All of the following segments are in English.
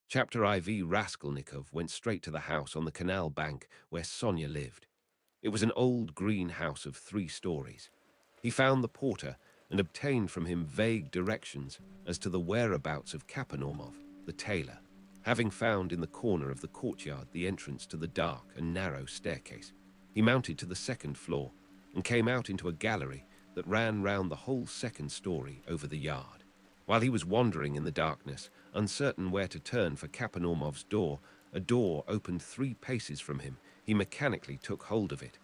Chapter IV Raskolnikov went straight to the house on the canal bank where Sonia lived. It was an old green house of 3 stories. He found the porter and obtained from him vague directions as to the whereabouts of Kapanormov, the tailor, having found in the corner of the courtyard the entrance to the dark and narrow staircase. He mounted to the 2nd floor and came out into a gallery that ran round the whole 2nd story over the yard. While he was wandering in the darkness, uncertain where to turn for Kapanormov's door, a door opened 3 paces from him. He mechanically took hold of it.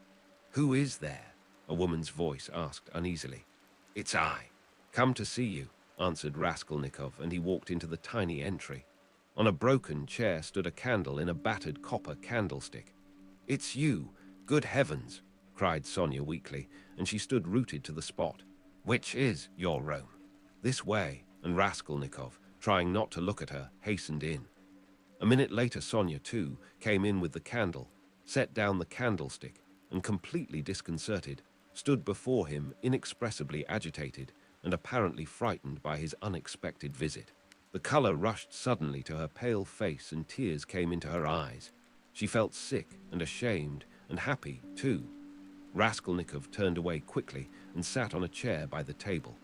"Who is there?" a woman's voice asked uneasily. "It's I. Come to see you," answered Raskolnikov, and he walked into the tiny entry. On a broken chair stood a candle in a battered copper candlestick. "It's you! Good heavens!" cried Sonia weakly, and she stood rooted to the spot. "Which is your room?" "This way," and Raskolnikov, trying not to look at her, hastened in. A minute later Sonia, too, came in with the candle, set down the candlestick, and completely disconcerted, stood before him inexpressibly agitated and apparently frightened by his unexpected visit. The color rushed suddenly to her pale face and tears came into her eyes. She felt sick and ashamed and happy, too. Raskolnikov turned away quickly and sat on a chair by the table.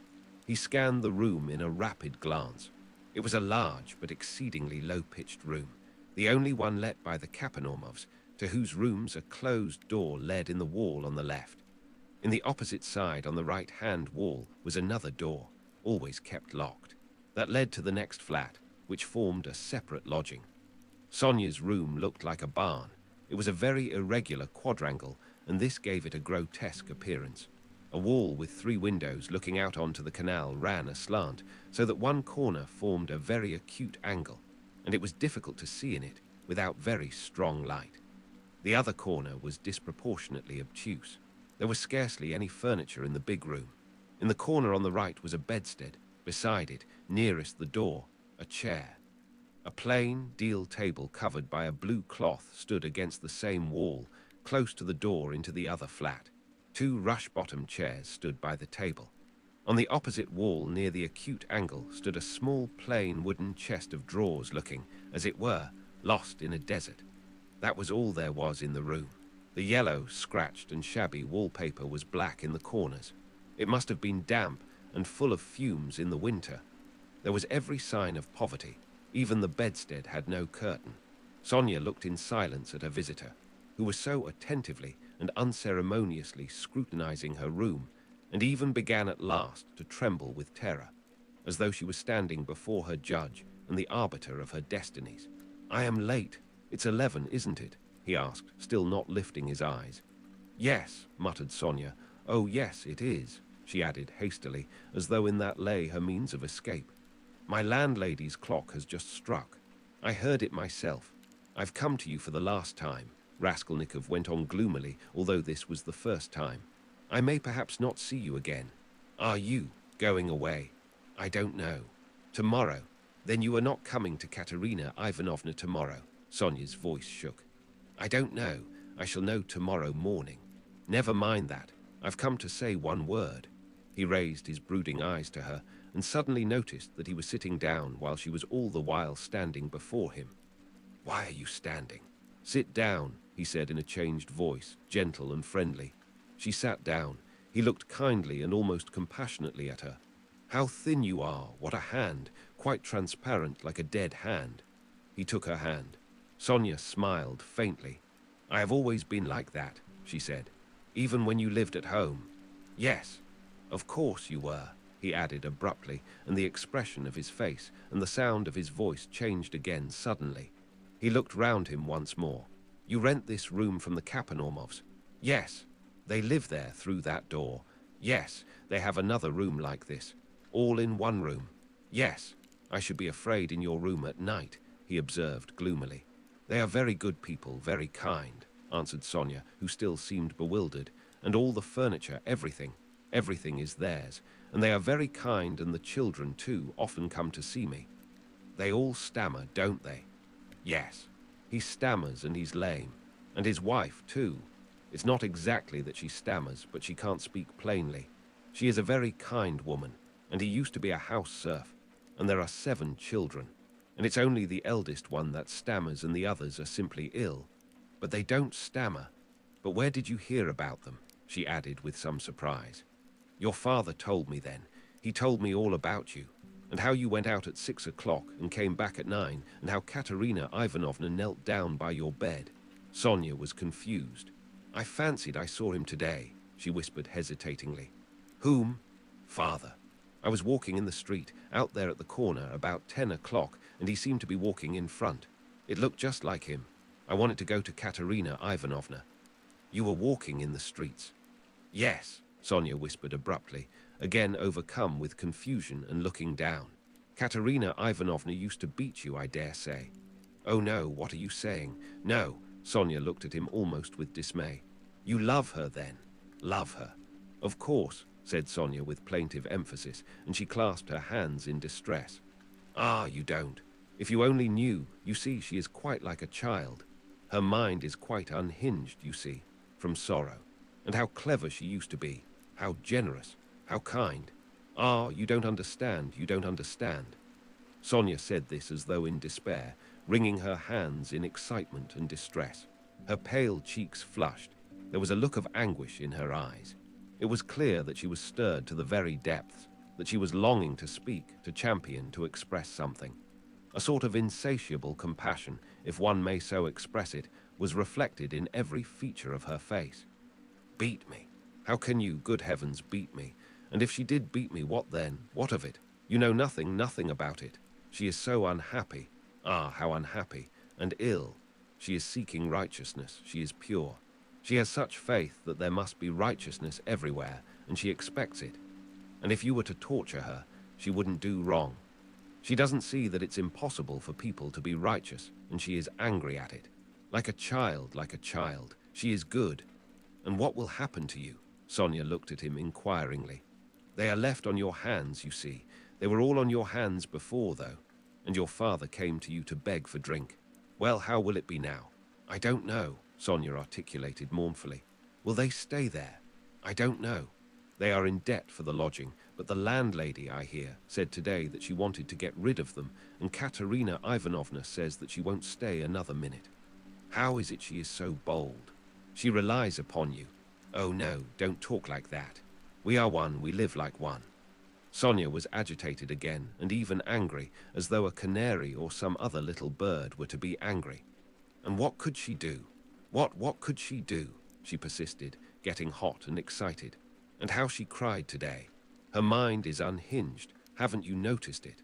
He scanned the room in a rapid glance. It was a large but exceedingly low-pitched room, the only one let by the Kapanormovs, to whose rooms a closed door led in the wall on the left. In the opposite side, on the right-hand wall, was another door, always kept locked, that led to the next flat, which formed a separate lodging. Sonia's room looked like a barn. It was a very irregular quadrangle, and this gave it a grotesque appearance. A wall with 3 windows looking out onto the canal ran aslant, so that one corner formed a very acute angle, and it was difficult to see in it without very strong light. The other corner was disproportionately obtuse. There was scarcely any furniture in the big room. In the corner on the right was a bedstead. Beside it, nearest the door, a chair. A plain deal table covered by a blue cloth stood against the same wall, close to the door into the other flat. 2 rush-bottom chairs stood by the table. On the opposite wall, near the acute angle, stood a small, plain wooden chest of drawers looking, as it were, lost in a desert. That was all there was in the room. The yellow, scratched and shabby wallpaper was black in the corners. It must have been damp and full of fumes in the winter. There was every sign of poverty. Even the bedstead had no curtain. Sonia looked in silence at her visitor, who was so attentively and unceremoniously scrutinizing her room, and even began at last to tremble with terror, as though she was standing before her judge and the arbiter of her destinies. "I am late. It's 11, isn't it?" he asked, still not lifting his eyes. "Yes," muttered Sonia. "Oh, yes, it is," she added hastily, as though in that lay her means of escape. "My landlady's clock has just struck. I heard it myself. I've come to you for the last time," Raskolnikov went on gloomily, although this was the first time. "I may perhaps not see you again." "Are you going away?" "I don't know. Tomorrow." "Then you are not coming to Katerina Ivanovna tomorrow?" Sonia's voice shook. "I don't know. I shall know tomorrow morning." "Never mind that. I've come to say one word." He raised his brooding eyes to her and suddenly noticed that he was sitting down while she was all the while standing before him. "Why are you standing?" "Sit down," he said in a changed voice, gentle and friendly. She sat down. He looked kindly and almost compassionately at her. "How thin you are! What a hand! Quite transparent, like a dead hand." He took her hand. Sonia smiled faintly. "I have always been like that," she said. "Even when you lived at home." "Yes, of course you were," he added abruptly, and the expression of his face and the sound of his voice changed again suddenly. He looked round him once more. "You rent this room from the Kapanormovs?" "Yes." "They live there through that door?" "Yes." "They have another room like this?" "All in one room?" "Yes." "I should be afraid in your room at night," he observed gloomily. "They are very good people, very kind," answered Sonia, who still seemed bewildered. "And all the furniture, everything is theirs. And they are very kind, and the children, too, often come to see me." "They all stammer, don't they?" "Yes." "He stammers and he's lame. And his wife, too. It's not exactly that she stammers, but she can't speak plainly. She is a very kind woman, and he used to be a house serf. And there are 7 children. and it's only the eldest one that stammers and the others are simply ill. But they don't stammer. But where did you hear about them? She added with some surprise. Your father told me then. He told me all about you, and how you went out at 6 o'clock and came back at 9, and how Katerina Ivanovna knelt down by your bed. Sonia was confused. I fancied I saw him today, she whispered hesitatingly. Whom? Father. I was walking in the street, out there at the corner, about 10 o'clock, and he seemed to be walking in front. It looked just like him. I wanted to go to Katerina Ivanovna. You were walking in the streets? Yes, Sonia whispered abruptly, again overcome with confusion and looking down. Katerina Ivanovna used to beat you, I dare say. Oh no, what are you saying? No, Sonia looked at him almost with dismay. You love her then? Love her? Of course, said Sonia with plaintive emphasis, and she clasped her hands in distress. Ah, you don't. If you only knew, you see, she is quite like a child. Her mind is quite unhinged, you see, from sorrow. And how clever she used to be, how generous, how kind. Ah, you don't understand, you don't understand. Sonia said this as though in despair, wringing her hands in excitement and distress. Her pale cheeks flushed. There was a look of anguish in her eyes. It was clear that she was stirred to the very depths, that she was longing to speak, to champion, to express something. A sort of insatiable compassion, if one may so express it, was reflected in every feature of her face. Beat me? How can you, good heavens, beat me? And if she did beat me, what then? What of it? You know nothing about it. She is so unhappy. Ah, how unhappy. And ill. She is seeking righteousness. She is pure. She has such faith that there must be righteousness everywhere, and she expects it. And if you were to torture her, she wouldn't do wrong. She doesn't see that it's impossible for people to be righteous, and she is angry at it. Like a child, like a child. She is good. And what will happen to you? Sonia looked at him inquiringly. They are left on your hands, you see. They were all on your hands before, though. And your father came to you to beg for drink. Well, how will it be now? I don't know, Sonia articulated mournfully. Will they stay there? I don't know. They are in debt for the lodging, but the landlady, I hear, said today that she wanted to get rid of them, and Katerina Ivanovna says that she won't stay another minute. How is it she is so bold? She relies upon you. Oh no, don't talk like that. We are one, we live like one. Sonia was agitated again, and even angry, as though a canary or some other little bird were to be angry. And what could she do? What could she do? She persisted, getting hot and excited. And how she cried today. Her mind is unhinged, haven't you noticed it?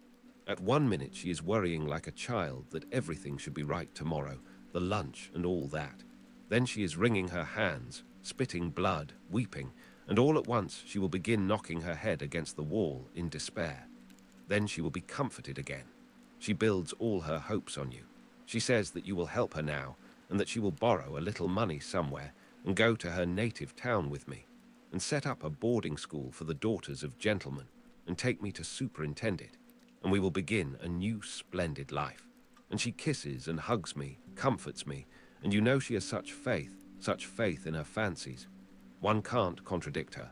At 1 minute she is worrying like a child that everything should be right tomorrow, the lunch and all that. Then she is wringing her hands, spitting blood, weeping, and all at once she will begin knocking her head against the wall in despair. Then she will be comforted again. She builds all her hopes on you. She says that you will help her now, and that she will borrow a little money somewhere and go to her native town with me, and set up a boarding school for the daughters of gentlemen, and take me to superintend it, and we will begin a new splendid life. And she kisses and hugs me, comforts me, and you know she has such faith in her fancies. One can't contradict her.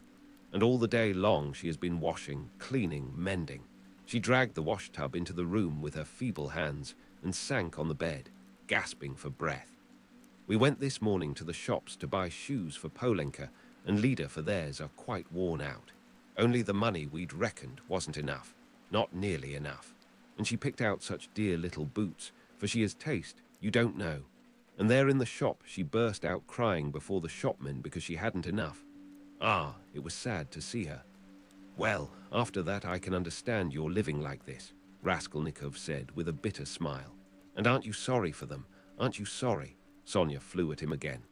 And all the day long she has been washing, cleaning, mending. She dragged the washtub into the room with her feeble hands and sank on the bed, gasping for breath. We went this morning to the shops to buy shoes for Polenka and Lida, for theirs are quite worn out. Only the money we'd reckoned wasn't enough, not nearly enough. And she picked out such dear little boots, for she has taste, you don't know. And there in the shop she burst out crying before the shopmen because she hadn't enough. Ah, it was sad to see her. Well, after that I can understand your living like this, Raskolnikov said with a bitter smile. And aren't you sorry for them? Aren't you sorry? Sonia flew at him again.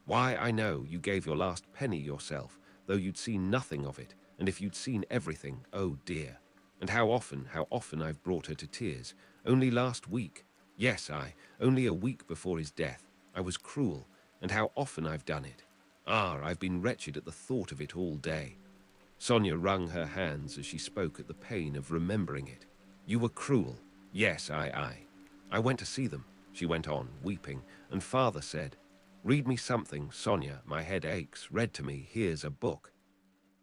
Why, I know, you gave your last penny yourself, though you'd seen nothing of it, and if you'd seen everything, oh dear. And how often I've brought her to tears. Only last week. Yes, only a week before his death. I was cruel, and how often I've done it. Ah, I've been wretched at the thought of it all day. Sonia wrung her hands as she spoke at the pain of remembering it. You were cruel. Yes, I went to see them, she went on, weeping, and father said, read me something, Sonia, my head aches, read to me, here's a book.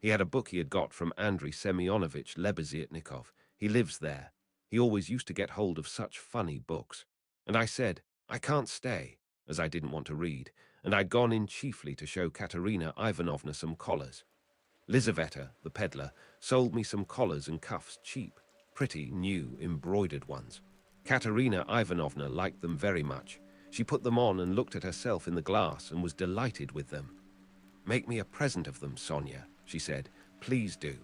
He had a book he had got from Andrei Semyonovitch Lebeziatnikov. He lives there. He always used to get hold of such funny books. And I said, I can't stay, as I didn't want to read, and I'd gone in chiefly to show Katerina Ivanovna some collars. Lizaveta, the peddler, sold me some collars and cuffs cheap, pretty, new, embroidered ones. Katerina Ivanovna liked them very much. She put them on and looked at herself in the glass and was delighted with them. "Make me a present of them, Sonia," she said. "Please do."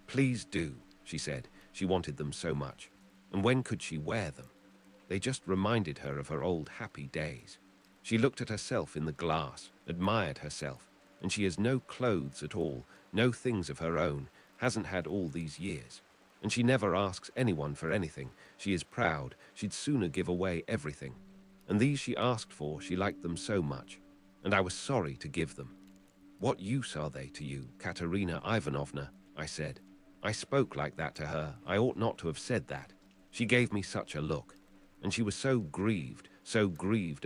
"Please do," she said. She wanted them so much. And when could she wear them? They just reminded her of her old happy days. She looked at herself in the glass, admired herself, and she has no clothes at all, no things of her own, hasn't had all these years. And she never asks anyone for anything. She is proud. She'd sooner give away everything. And these she asked for, she liked them so much. And I was sorry to give them. "What use are they to you, Katerina Ivanovna?" I said. I spoke like that to her. I ought not to have said that. She gave me such a look. And she was so grieved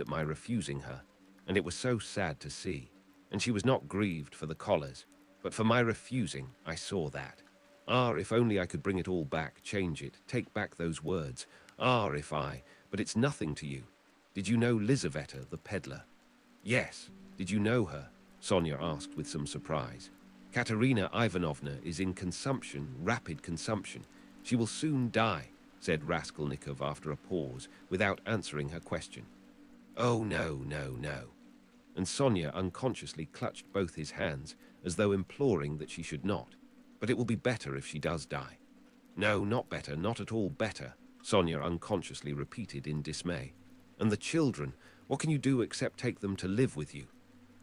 at my refusing her. And it was so sad to see. And she was not grieved for the collars, but for my refusing. I saw that. Ah, if only I could bring it all back, change it, take back those words. Ah, if I... But it's nothing to you. Did you know Lizaveta, the peddler? Yes. Did you know her? Sonia asked with some surprise. Katerina Ivanovna is in consumption, rapid consumption. She will soon die, said Raskolnikov after a pause, without answering her question. Oh, no, no, no. And Sonia unconsciously clutched both his hands, as though imploring that she should not. But it will be better if she does die. No, not better, not at all better, Sonia unconsciously repeated in dismay. And the children, what can you do except take them to live with you?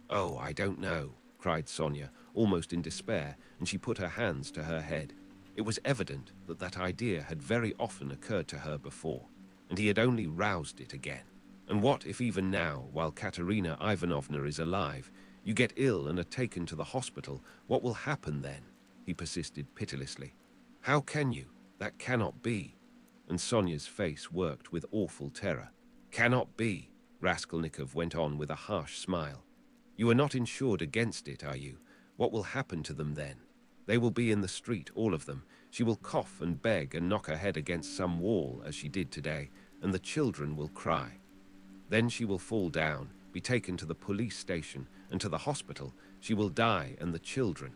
Oh, I don't know, cried Sonia, almost in despair, and she put her hands to her head. It was evident that that idea had very often occurred to her before, and he had only roused it again. And what if even now, while Katerina Ivanovna is alive, you get ill and are taken to the hospital? What will happen then? He persisted pitilessly. How can you? That cannot be. And Sonia's face worked with awful terror. Cannot be, Raskolnikov went on with a harsh smile. You are not insured against it, are you? What will happen to them then? They will be in the street, all of them. She will cough and beg and knock her head against some wall, as she did today, and the children will cry. Then she will fall down, be taken to the police station and to the hospital. She will die, and the children.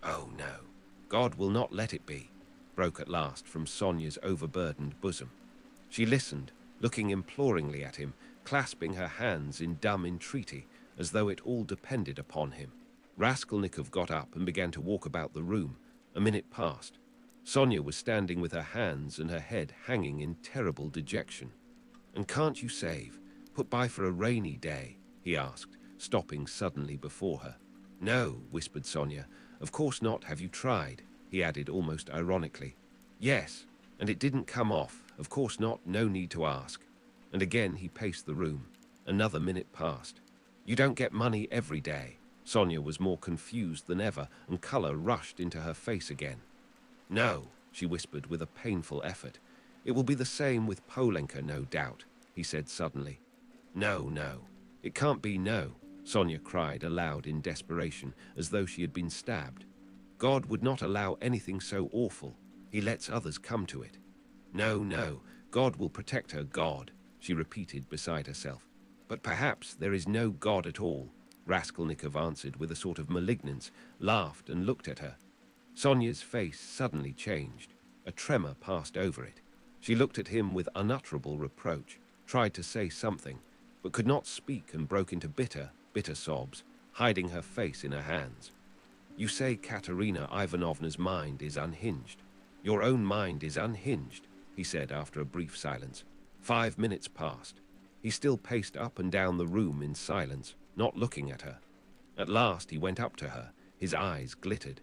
Oh no, God will not let it be, broke at last from Sonia's overburdened bosom. She listened, looking imploringly at him, clasping her hands in dumb entreaty, as though it all depended upon him. Raskolnikov got up and began to walk about the room. A minute passed. Sonia was standing with her hands and her head hanging in terrible dejection. And can't you save? Put by for a rainy day? He asked, stopping suddenly before her. No, whispered Sonia. Of course not. Have you tried? He added almost ironically. Yes, and it didn't come off. Of course not. No need to ask. And again he paced the room. Another minute passed. You don't get money every day. Sonia was more confused than ever, and color rushed into her face again. No, she whispered with a painful effort. It will be the same with Polenka, no doubt, he said suddenly. No, no, it can't be no, Sonia cried aloud in desperation, as though she had been stabbed. God would not allow anything so awful. He lets others come to it. No, no, God will protect her, God, she repeated beside herself. But perhaps there is no God at all, Raskolnikov answered with a sort of malignance, laughed and looked at her. Sonia's face suddenly changed. A tremor passed over it. She looked at him with unutterable reproach, tried to say something, but could not speak and broke into bitter, bitter sobs, hiding her face in her hands. You say Katerina Ivanovna's mind is unhinged. Your own mind is unhinged, he said after a brief silence. 5 minutes passed. He still paced up and down the room in silence, not looking at her. At last he went up to her. His eyes glittered.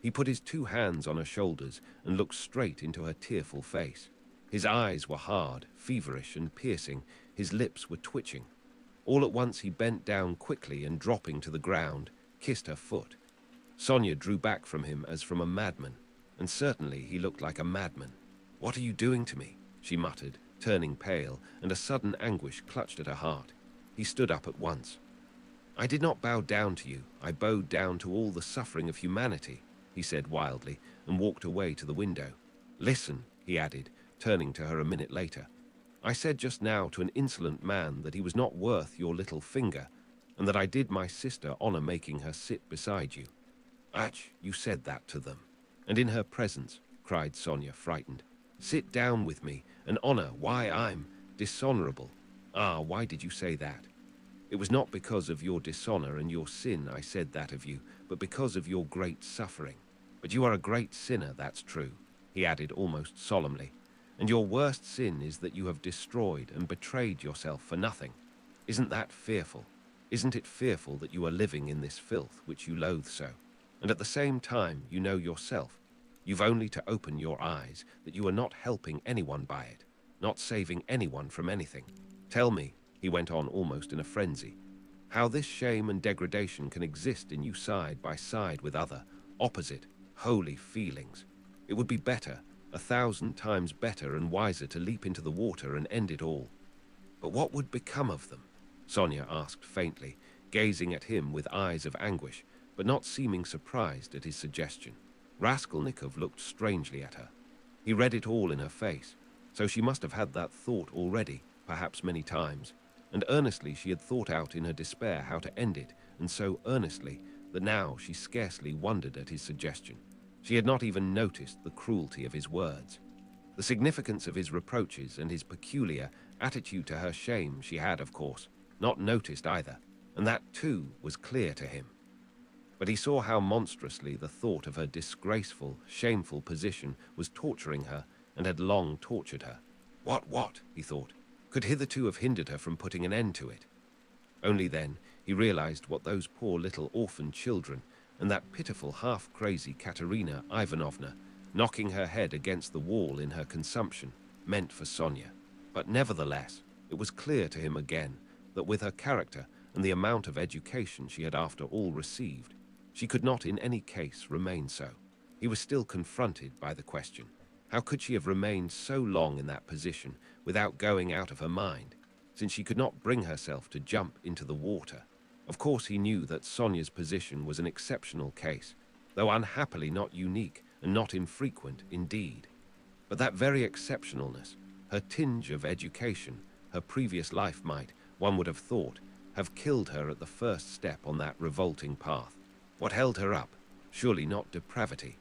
He put his 2 hands on her shoulders and looked straight into her tearful face. His eyes were hard, feverish and piercing. His lips were twitching. All at once he bent down quickly and, dropping to the ground, kissed her foot. Sonia drew back from him as from a madman, and certainly he looked like a madman. What are you doing to me? She muttered, turning pale, and a sudden anguish clutched at her heart. He stood up at once. I did not bow down to you. I bowed down to all the suffering of humanity, he said wildly, and walked away to the window. Listen, he added, turning to her a minute later. "I said just now to an insolent man that he was not worth your little finger, and that I did my sister honor making her sit beside you." "Ach, you said that to them. And in her presence," cried Sonia, frightened. "Sit down with me and honor why I'm dishonorable." "Ah, why did you say that?" "It was not because of your dishonor and your sin I said that of you, but because of your great suffering. But you are a great sinner, that's true," he added almost solemnly. "And your worst sin is that you have destroyed and betrayed yourself for nothing. Isn't that fearful? Isn't it fearful that you are living in this filth which you loathe so? And at the same time, you know yourself. You've only to open your eyes that you are not helping anyone by it, not saving anyone from anything. Tell me," he went on almost in a frenzy, "how this shame and degradation can exist in you side by side with other, opposite, holy feelings. It would be better, 1,000 times better and wiser to leap into the water and end it all." "But what would become of them?" Sonia asked faintly, gazing at him with eyes of anguish, but not seeming surprised at his suggestion. Raskolnikov looked strangely at her. He read it all in her face, so she must have had that thought already, perhaps many times, and earnestly she had thought out in her despair how to end it, and so earnestly that now she scarcely wondered at his suggestion. She had not even noticed the cruelty of his words. The significance of his reproaches and his peculiar attitude to her shame she had, of course, not noticed either, and that too was clear to him. But he saw how monstrously the thought of her disgraceful, shameful position was torturing her and had long tortured her. What, he thought, could hitherto have hindered her from putting an end to it? Only then he realized what those poor little orphan children and that pitiful half-crazy Katerina Ivanovna, knocking her head against the wall in her consumption, meant for Sonia. But nevertheless, it was clear to him again that with her character and the amount of education she had after all received, she could not in any case remain so. He was still confronted by the question, how could she have remained so long in that position without going out of her mind, since she could not bring herself to jump into the water? Of course he knew that Sonia's position was an exceptional case, though unhappily not unique and not infrequent indeed. But that very exceptionalness, her tinge of education, her previous life might, one would have thought, have killed her at the first step on that revolting path. What held her up? Surely not depravity.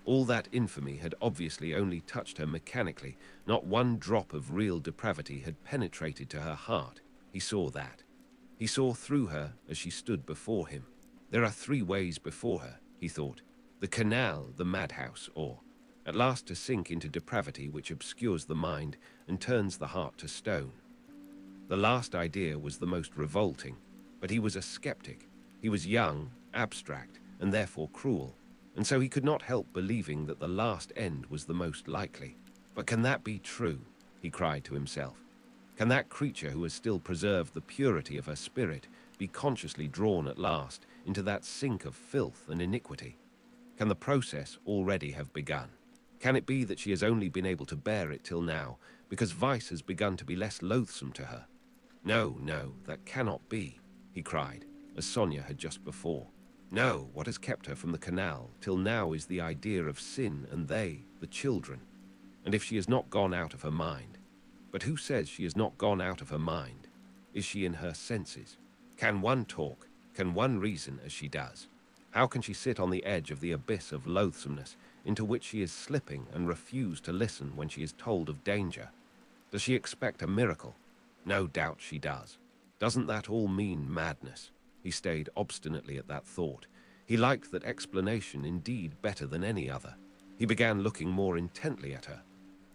All that infamy had obviously only touched her mechanically. Not one drop of real depravity had penetrated to her heart. He saw that. He saw through her as she stood before him. There are 3 ways before her, he thought. The canal, the madhouse, or, at last, to sink into depravity which obscures the mind and turns the heart to stone. The last idea was the most revolting, but he was a skeptic. He was young, abstract, and therefore cruel, and so he could not help believing that the last end was the most likely. But can that be true? He cried to himself. Can that creature who has still preserved the purity of her spirit be consciously drawn at last into that sink of filth and iniquity? Can the process already have begun? Can it be that she has only been able to bear it till now because vice has begun to be less loathsome to her? No, that cannot be, he cried, as Sonia had just before. No, what has kept her from the canal till now is the idea of sin and they, the children. And if she has not gone out of her mind, but who says she has not gone out of her mind? Is she in her senses? Can one talk? Can one reason as she does? How can she sit on the edge of the abyss of loathsomeness into which she is slipping and refuse to listen when she is told of danger? Does she expect a miracle? No doubt she does. Doesn't that all mean madness? He stayed obstinately at that thought. He liked that explanation indeed better than any other. He began looking more intently at her.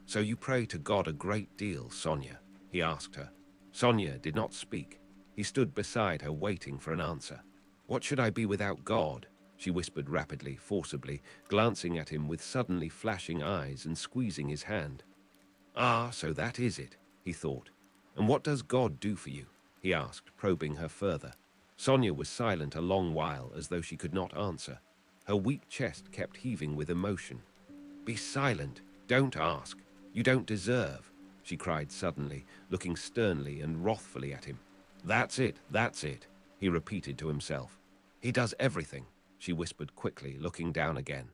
So you pray to God a great deal, Sonia? He asked her. Sonia did not speak. He stood beside her waiting for an answer. What should I be without God? She whispered rapidly, forcibly, glancing at him with suddenly flashing eyes and squeezing his hand. Ah, so that is it, he thought. And what does God do for you? He asked, probing her further. Sonia was silent a long while, as though she could not answer. Her weak chest kept heaving with emotion. Be silent. Don't ask. You don't deserve, she cried suddenly, looking sternly and wrathfully at him. That's it, he repeated to himself. He does everything, she whispered quickly, looking down again.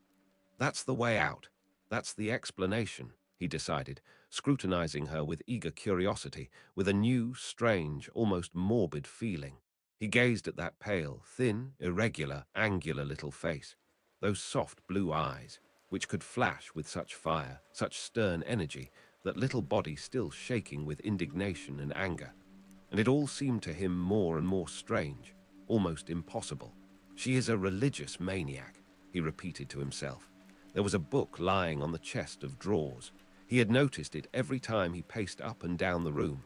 That's the way out. That's the explanation, he decided, scrutinizing her with eager curiosity, with a new, strange, almost morbid feeling. He gazed at that pale, thin, irregular, angular little face, those soft blue eyes, which could flash with such fire, such stern energy, that little body still shaking with indignation and anger. And it all seemed to him more and more strange, almost impossible. She is a religious maniac, he repeated to himself. There was a book lying on the chest of drawers. He had noticed it every time he paced up and down the room.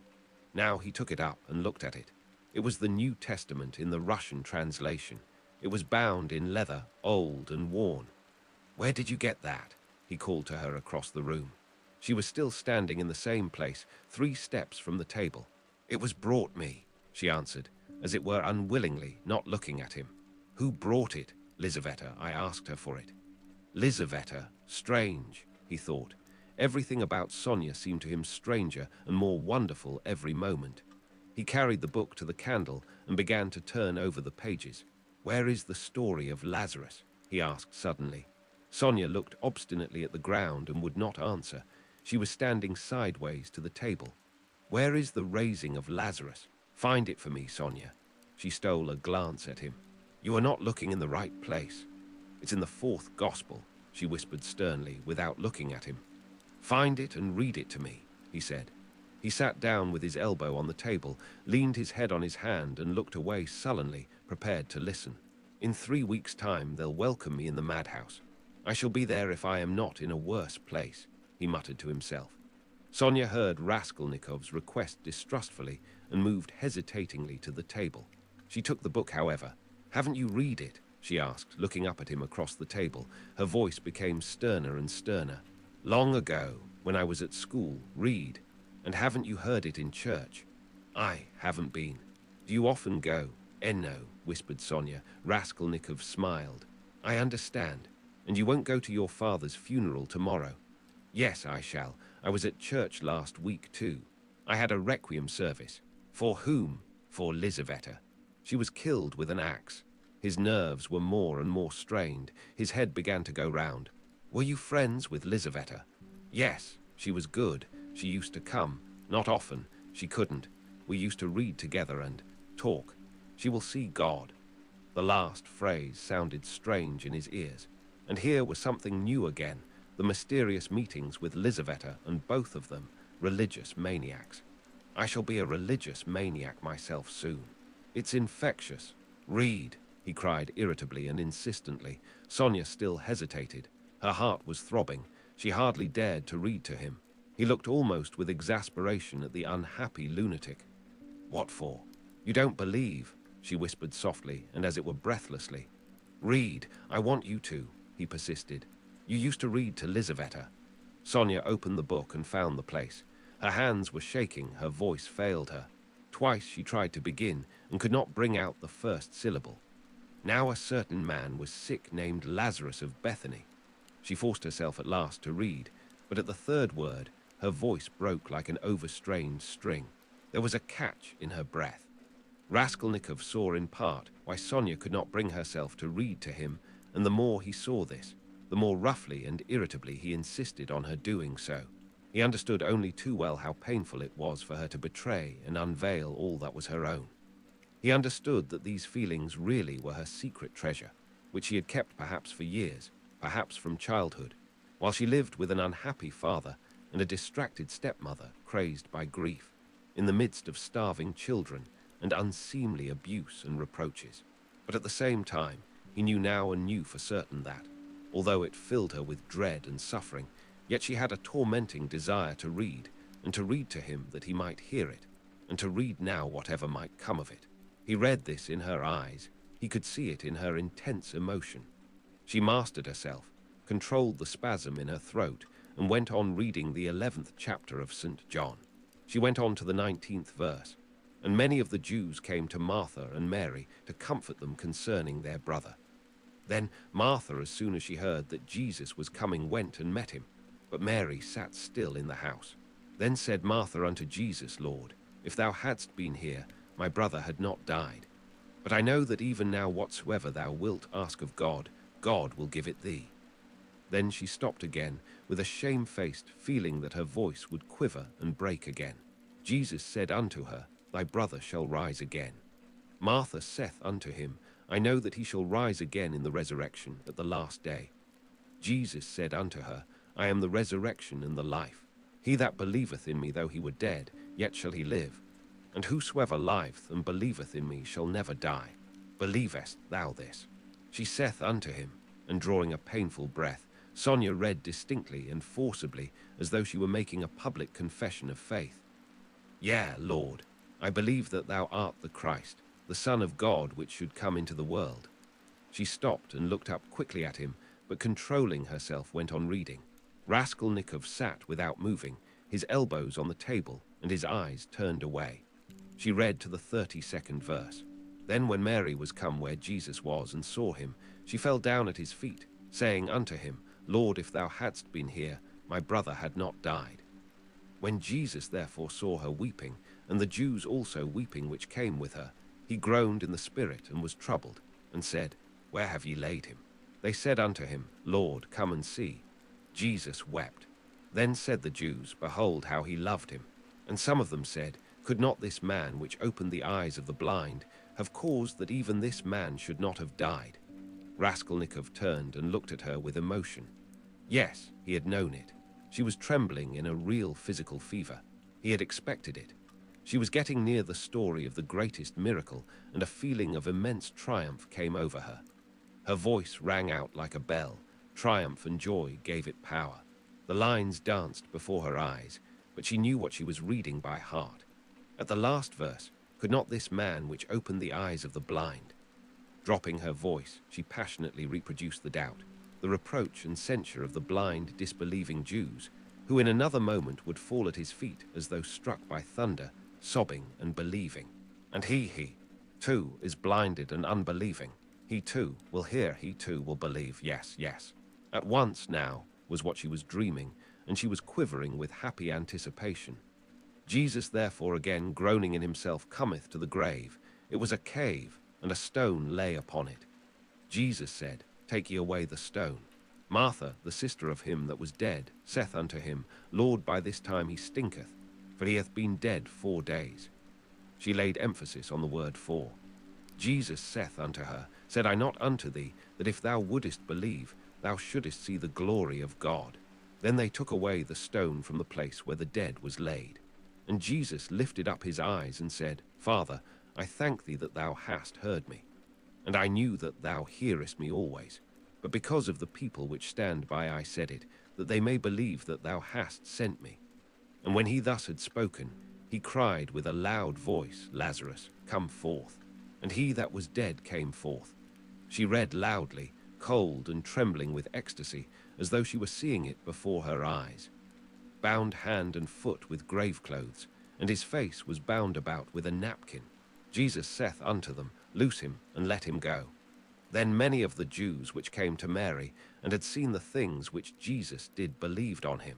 Now he took it up and looked at it. It was the New Testament in the Russian translation. It was bound in leather, old and worn. "Where did you get that?" he called to her across the room. She was still standing in the same place, 3 steps from the table. "It was brought me," she answered, as it were unwillingly, not looking at him. "Who brought it, Lizaveta? I asked her for it." Lizaveta, strange, he thought. Everything about Sonia seemed to him stranger and more wonderful every moment. He carried the book to the candle and began to turn over the pages. "Where is the story of Lazarus?" he asked suddenly. Sonia looked obstinately at the ground and would not answer. She was standing sideways to the table. "Where is the raising of Lazarus? Find it for me, Sonia." She stole a glance at him. "You are not looking in the right place. It's in the 4th Gospel," she whispered sternly, without looking at him. "Find it and read it to me," he said. He sat down with his elbow on the table, leaned his head on his hand and looked away sullenly, prepared to listen. "In 3 weeks' time they'll welcome me in the madhouse. I shall be there if I am not in a worse place," he muttered to himself. Sonia heard Raskolnikov's request distrustfully and moved hesitatingly to the table. She took the book, however. "Haven't you read it?" she asked, looking up at him across the table. Her voice became sterner and sterner. "Long ago, when I was at school, read. And haven't you heard it in church?" "I haven't been." "Do you often go?" "No," whispered Sonia. Raskolnikov smiled. "I understand. And you won't go to your father's funeral tomorrow?" "Yes, I shall. I was at church last week, too. I had a requiem service." "For whom?" "For Lizaveta. She was killed with an axe." His nerves were more and more strained. His head began to go round. "Were you friends with Lizaveta?" "Yes, she was good. She used to come. Not often. She couldn't. We used to read together and talk. She will see God." The last phrase sounded strange in his ears. And here was something new again, the mysterious meetings with Lizaveta, and both of them religious maniacs. "I shall be a religious maniac myself soon. It's infectious. Read," he cried irritably and insistently. Sonia still hesitated. Her heart was throbbing. She hardly dared to read to him. He looked almost with exasperation at the unhappy lunatic. "What for? You don't believe," she whispered softly and as it were breathlessly. "Read. I want you to," he persisted. "You used to read to Lizaveta." Sonia opened the book and found the place. Her hands were shaking, her voice failed her. Twice she tried to begin and could not bring out the first syllable. "Now a certain man was sick named Lazarus of Bethany." She forced herself at last to read, but at the 3rd word, her voice broke like an overstrained string. There was a catch in her breath. Raskolnikov saw in part why Sonia could not bring herself to read to him, and the more he saw this, the more roughly and irritably he insisted on her doing so. He understood only too well how painful it was for her to betray and unveil all that was her own. He understood that these feelings really were her secret treasure, which she had kept perhaps for years, perhaps from childhood, while she lived with an unhappy father and a distracted stepmother crazed by grief, in the midst of starving children and unseemly abuse and reproaches. But at the same time, he knew now and knew for certain that, although it filled her with dread and suffering, yet she had a tormenting desire to read, and to read to him that he might hear it, and to read now whatever might come of it. He read this in her eyes. He could see it in her intense emotion. She mastered herself, controlled the spasm in her throat, and went on reading the 11th chapter of St. John. She went on to the 19th verse. "And many of the Jews came to Martha and Mary to comfort them concerning their brother. Then Martha, as soon as she heard that Jesus was coming, went and met him. But Mary sat still in the house. Then said Martha unto Jesus, Lord, if thou hadst been here, my brother had not died. But I know that even now whatsoever thou wilt ask of God, God will give it thee." Then she stopped again, with a shamefaced feeling that her voice would quiver and break again. Jesus said unto her, Thy brother shall rise again. Martha saith unto him, I know that he shall rise again in the resurrection at the last day. Jesus said unto her, I am the resurrection and the life. He that believeth in me, though he were dead, yet shall he live. And whosoever liveth and believeth in me shall never die. Believest thou this? She saith unto him, and drawing a painful breath, Sonia read distinctly and forcibly, as though she were making a public confession of faith. Yea, Lord, I believe that thou art the Christ, the Son of God, which should come into the world. She stopped and looked up quickly at him, but controlling herself went on reading. Raskolnikov sat without moving, his elbows on the table and his eyes turned away. She read to the 32nd verse. Then when Mary was come where Jesus was and saw him, she fell down at his feet, saying unto him, Lord, if thou hadst been here, my brother had not died. When Jesus therefore saw her weeping, and the Jews also weeping which came with her, he groaned in the spirit and was troubled, and said, Where have ye laid him? They said unto him, Lord, come and see. Jesus wept. Then said the Jews, Behold how he loved him. And some of them said, Could not this man which opened the eyes of the blind have caused that even this man should not have died? Raskolnikov turned and looked at her with emotion. Yes, he had known it. She was trembling in a real physical fever. He had expected it. She was getting near the story of the greatest miracle, and a feeling of immense triumph came over her. Her voice rang out like a bell. Triumph and joy gave it power. The lines danced before her eyes, but she knew what she was reading by heart. At the last verse, could not this man which opened the eyes of the blind? Dropping her voice, she passionately reproduced the doubt, the reproach and censure of the blind, disbelieving Jews, who in another moment would fall at his feet as though struck by thunder, sobbing and believing. And he, too, is blinded and unbelieving. He too will hear, he too will believe, yes, yes. At once now was what she was dreaming, and she was quivering with happy anticipation. Jesus therefore again groaning in himself cometh to the grave. It was a cave, and a stone lay upon it. Jesus said, Take ye away the stone. Martha, the sister of him that was dead, saith unto him, Lord, by this time he stinketh, for he hath been dead 4 days. She laid emphasis on the word 4. Jesus saith unto her, Said I not unto thee, that if thou wouldest believe, thou shouldest see the glory of God? Then they took away the stone from the place where the dead was laid. And Jesus lifted up his eyes and said, Father, I thank thee that thou hast heard me. And I knew that thou hearest me always. But because of the people which stand by I said it, that they may believe that thou hast sent me. And when he thus had spoken, he cried with a loud voice, Lazarus, come forth. And he that was dead came forth. She read loudly, cold and trembling with ecstasy, as though she were seeing it before her eyes. Bound hand and foot with grave clothes, and his face was bound about with a napkin. Jesus saith unto them, Loose him, and let him go. Then many of the Jews which came to Mary, and had seen the things which Jesus did, believed on him.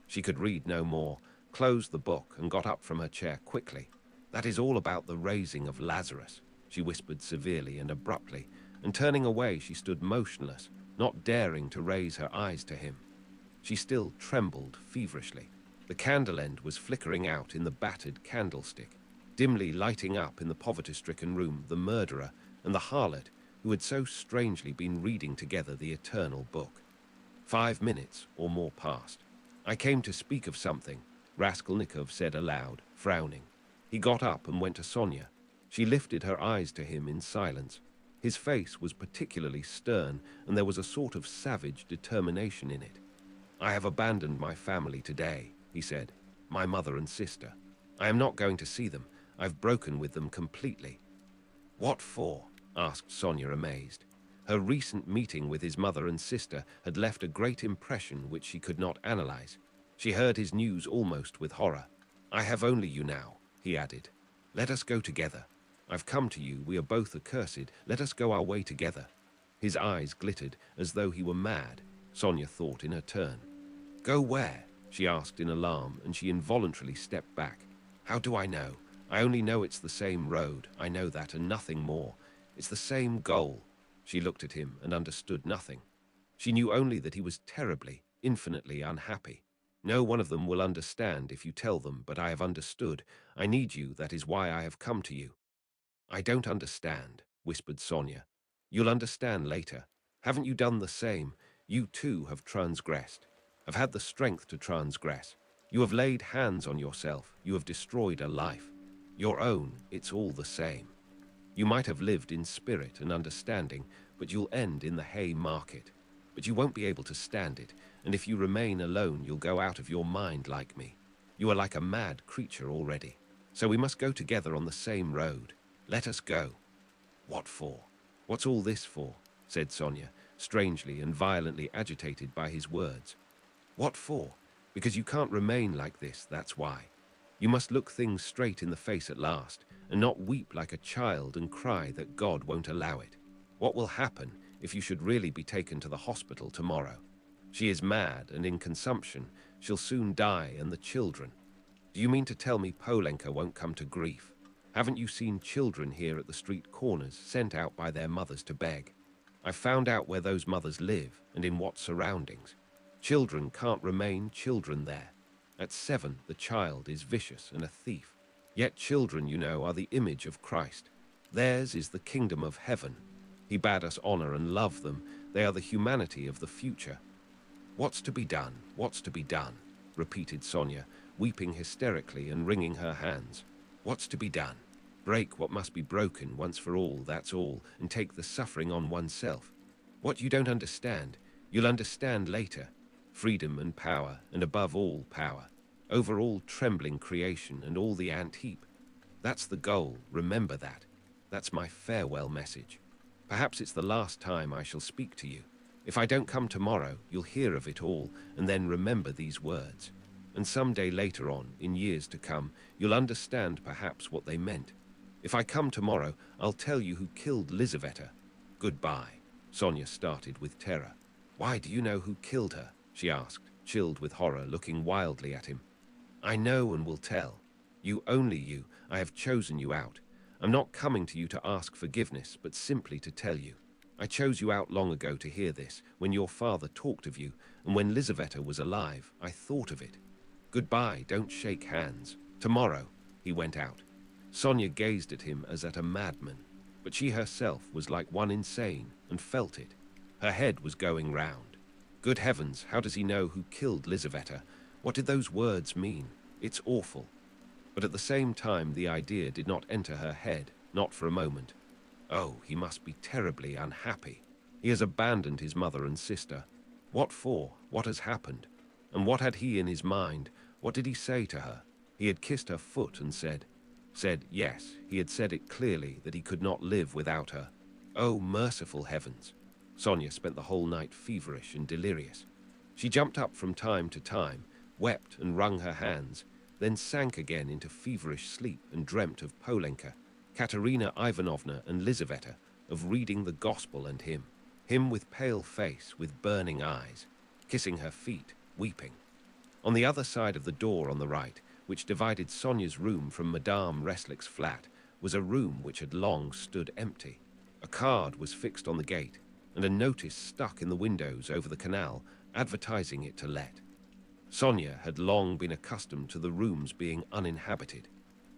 She could read no more, closed the book, and got up from her chair quickly. That is all about the raising of Lazarus, she whispered severely and abruptly, and turning away she stood motionless, not daring to raise her eyes to him. She still trembled feverishly. The candle end was flickering out in the battered candlestick, dimly lighting up in the poverty-stricken room the murderer and the harlot who had so strangely been reading together the eternal book. 5 minutes or more passed. I came to speak of something, Raskolnikov said aloud, frowning. He got up and went to Sonia. She lifted her eyes to him in silence. His face was particularly stern, and there was a sort of savage determination in it. I have abandoned my family today, he said, my mother and sister. I am not going to see them. I've broken with them completely. What for? Asked Sonia, amazed. Her recent meeting with his mother and sister had left a great impression which she could not analyze. She heard his news almost with horror. I have only you now, he added. Let us go together. I've come to you, we are both accursed. Let us go our way together. His eyes glittered as though he were mad, Sonia thought in her turn. Go where? She asked in alarm, and she involuntarily stepped back. How do I know? I only know it's the same road. I know that and nothing more. It's the same goal. She looked at him and understood nothing. She knew only that he was terribly, infinitely unhappy. No one of them will understand if you tell them, but I have understood. I need you, that is why I have come to you. I don't understand, whispered Sonia. You'll understand later. Haven't you done the same? You too have transgressed. Have had the strength to transgress. You have laid hands on yourself. You have destroyed a life. Your own, it's all the same. You might have lived in spirit and understanding, but you'll end in the hay market. But you won't be able to stand it, and if you remain alone, you'll go out of your mind like me. You are like a mad creature already. So we must go together on the same road. Let us go. What for? What's all this for? Said Sonia, strangely and violently agitated by his words. What for? Because you can't remain like this, that's why. You must look things straight in the face at last, and not weep like a child and cry that God won't allow it. What will happen if you should really be taken to the hospital tomorrow? She is mad and in consumption. She'll soon die, and the children. Do you mean to tell me Polenka won't come to grief? Haven't you seen children here at the street corners sent out by their mothers to beg? I've found out where those mothers live and in what surroundings. Children can't remain children there. At 7, the child is vicious and a thief. Yet children, you know, are the image of Christ. Theirs is the kingdom of heaven. He bade us honor and love them. They are the humanity of the future. What's to be done? What's to be done? Repeated Sonia, weeping hysterically and wringing her hands. What's to be done? Break what must be broken once for all, that's all, and take the suffering on oneself. What you don't understand, you'll understand later. Freedom and power, and above all power. Over all trembling creation and all the ant heap. That's the goal, remember that. That's my farewell message. Perhaps it's the last time I shall speak to you. If I don't come tomorrow, you'll hear of it all, and then remember these words. And some day later on, in years to come, you'll understand perhaps what they meant. If I come tomorrow, I'll tell you who killed Lizaveta. Goodbye. Sonia started with terror. Why do you know who killed her? She asked, chilled with horror, looking wildly at him. I know and will tell. You, only you. I have chosen you out. I'm not coming to you to ask forgiveness, but simply to tell you. I chose you out long ago to hear this, when your father talked of you, and when Lizaveta was alive, I thought of it. Goodbye, don't shake hands. Tomorrow, he went out. Sonia gazed at him as at a madman, but she herself was like one insane and felt it. Her head was going round. Good heavens, how does he know who killed Lizaveta? What did those words mean? It's awful. But at the same time, the idea did not enter her head, not for a moment. Oh, he must be terribly unhappy. He has abandoned his mother and sister. What for? What has happened? And what had he in his mind? What did he say to her? He had kissed her foot and said yes, he had said it clearly that he could not live without her. Oh, merciful heavens. Sonia spent the whole night feverish and delirious. She jumped up from time to time, wept and wrung her hands, then sank again into feverish sleep and dreamt of Polenka, Katerina Ivanovna and Lizaveta, of reading the gospel and him with pale face, with burning eyes, kissing her feet, weeping. On the other side of the door on the right, which divided Sonia's room from Madame Reslick's flat, was a room which had long stood empty. A card was fixed on the gate, and a notice stuck in the windows over the canal, advertising it to let. Sonia had long been accustomed to the rooms being uninhabited,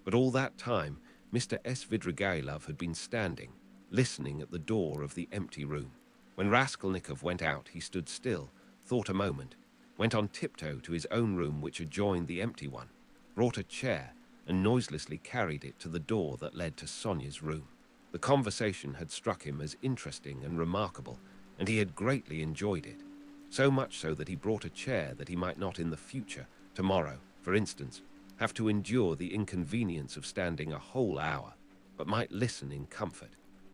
but all that time Mr. Svidrigailov had been standing, listening at the door of the empty room. When Raskolnikov went out, he stood still, thought a moment, went on tiptoe to his own room which adjoined the empty one, brought a chair, and noiselessly carried it to the door that led to Sonia's room. The conversation had struck him as interesting and remarkable, and he had greatly enjoyed it. So much so that he brought a chair that he might not in the future, tomorrow, for instance, have to endure the inconvenience of standing a whole hour, but might listen in comfort.